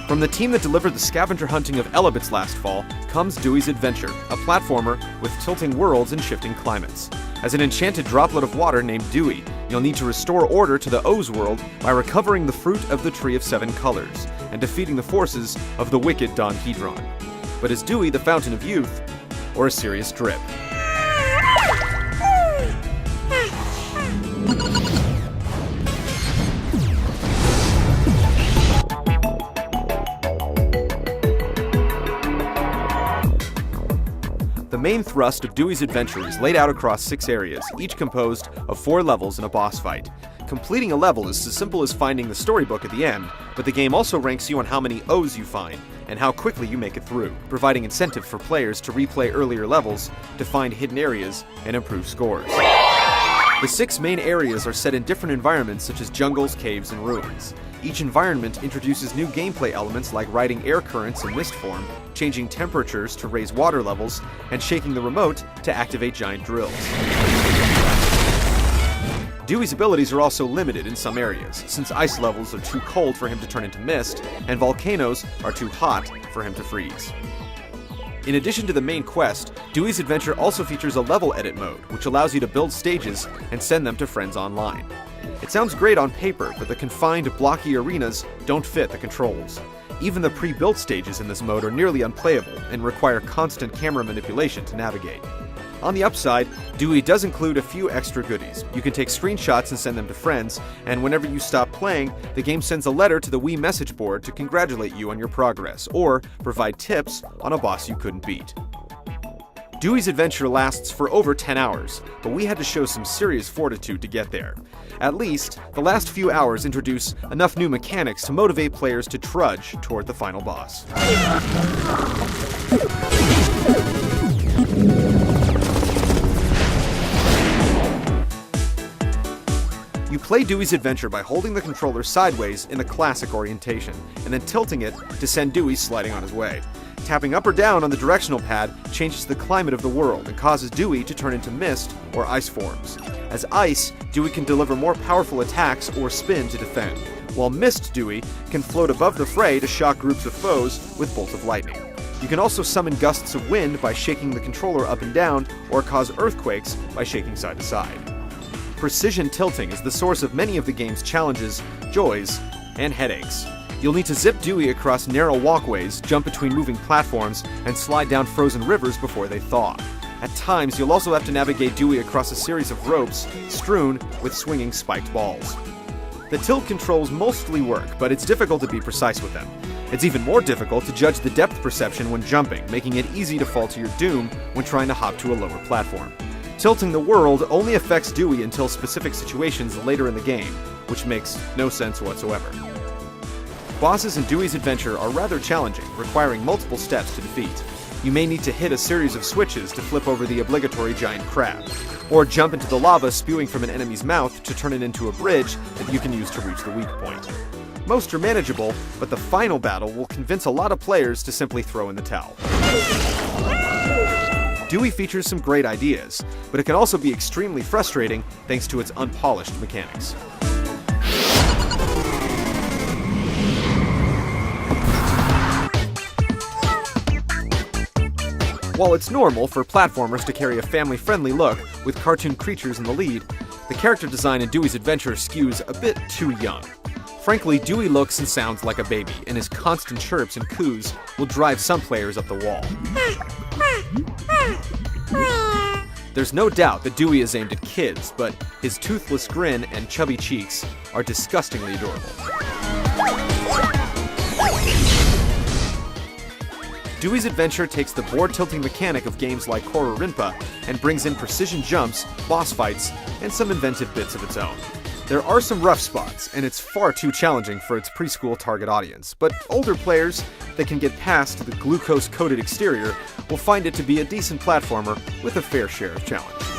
From the team that delivered the scavenger hunting of Elebits last fall comes Dewy's Adventure, a platformer with tilting worlds and shifting climates. As an enchanted droplet of water named Dewy, you'll need to restore order to the O's world by recovering the fruit of the Tree of Seven Colors and defeating the forces of the wicked Don Hedron. But is Dewy the fountain of youth, or a serious drip? The main thrust of Dewy's Adventure is laid out across 6 areas, each composed of 4 levels and a boss fight. Completing a level is as simple as finding the storybook at the end, but the game also ranks you on how many O's you find, and how quickly you make it through, providing incentive for players to replay earlier levels, to find hidden areas, and improve scores. The 6 main areas are set in different environments such as jungles, caves, and ruins. Each environment introduces new gameplay elements like riding air currents in mist form, changing temperatures to raise water levels, and shaking the remote to activate giant drills. Dewy's abilities are also limited in some areas, since ice levels are too cold for him to turn into mist, and volcanoes are too hot for him to freeze. In addition to the main quest, Dewy's Adventure also features a level edit mode, which allows you to build stages and send them to friends online. It sounds great on paper, but the confined, blocky arenas don't fit the controls. Even the pre-built stages in this mode are nearly unplayable and require constant camera manipulation to navigate. On the upside, Dewy does include a few extra goodies. You can take screenshots and send them to friends, and whenever you stop playing, the game sends a letter to the Wii message board to congratulate you on your progress, or provide tips on a boss you couldn't beat. Dewy's Adventure lasts for over 10 hours, but we had to show some serious fortitude to get there. At least, the last few hours introduce enough new mechanics to motivate players to trudge toward the final boss. You play Dewy's Adventure by holding the controller sideways in the classic orientation, and then tilting it to send Dewy sliding on his way. Tapping up or down on the directional pad changes the climate of the world and causes Dewy to turn into mist or ice forms. As ice, Dewy can deliver more powerful attacks or spin to defend, while mist Dewy can float above the fray to shock groups of foes with bolts of lightning. You can also summon gusts of wind by shaking the controller up and down, or cause earthquakes by shaking side to side. Precision tilting is the source of many of the game's challenges, joys, and headaches. You'll need to zip Dewy across narrow walkways, jump between moving platforms, and slide down frozen rivers before they thaw. At times, you'll also have to navigate Dewy across a series of ropes strewn with swinging spiked balls. The tilt controls mostly work, but it's difficult to be precise with them. It's even more difficult to judge the depth perception when jumping, making it easy to fall to your doom when trying to hop to a lower platform. Tilting the world only affects Dewy until specific situations later in the game, which makes no sense whatsoever. Bosses in Dewy's Adventure are rather challenging, requiring multiple steps to defeat. You may need to hit a series of switches to flip over the obligatory giant crab, or jump into the lava spewing from an enemy's mouth to turn it into a bridge that you can use to reach the weak point. Most are manageable, but the final battle will convince a lot of players to simply throw in the towel. Dewy features some great ideas, but it can also be extremely frustrating thanks to its unpolished mechanics. While it's normal for platformers to carry a family-friendly look with cartoon creatures in the lead, the character design in Dewy's Adventure skews a bit too young. Frankly, Dewy looks and sounds like a baby, and his constant chirps and coos will drive some players up the wall. There's no doubt that Dewy is aimed at kids, but his toothless grin and chubby cheeks are disgustingly adorable. Dewy's Adventure takes the board-tilting mechanic of games like Koro Rinpa and brings in precision jumps, boss fights, and some inventive bits of its own. There are some rough spots, and it's far too challenging for its preschool target audience, but older players that can get past the glucose-coated exterior will find it to be a decent platformer with a fair share of challenge.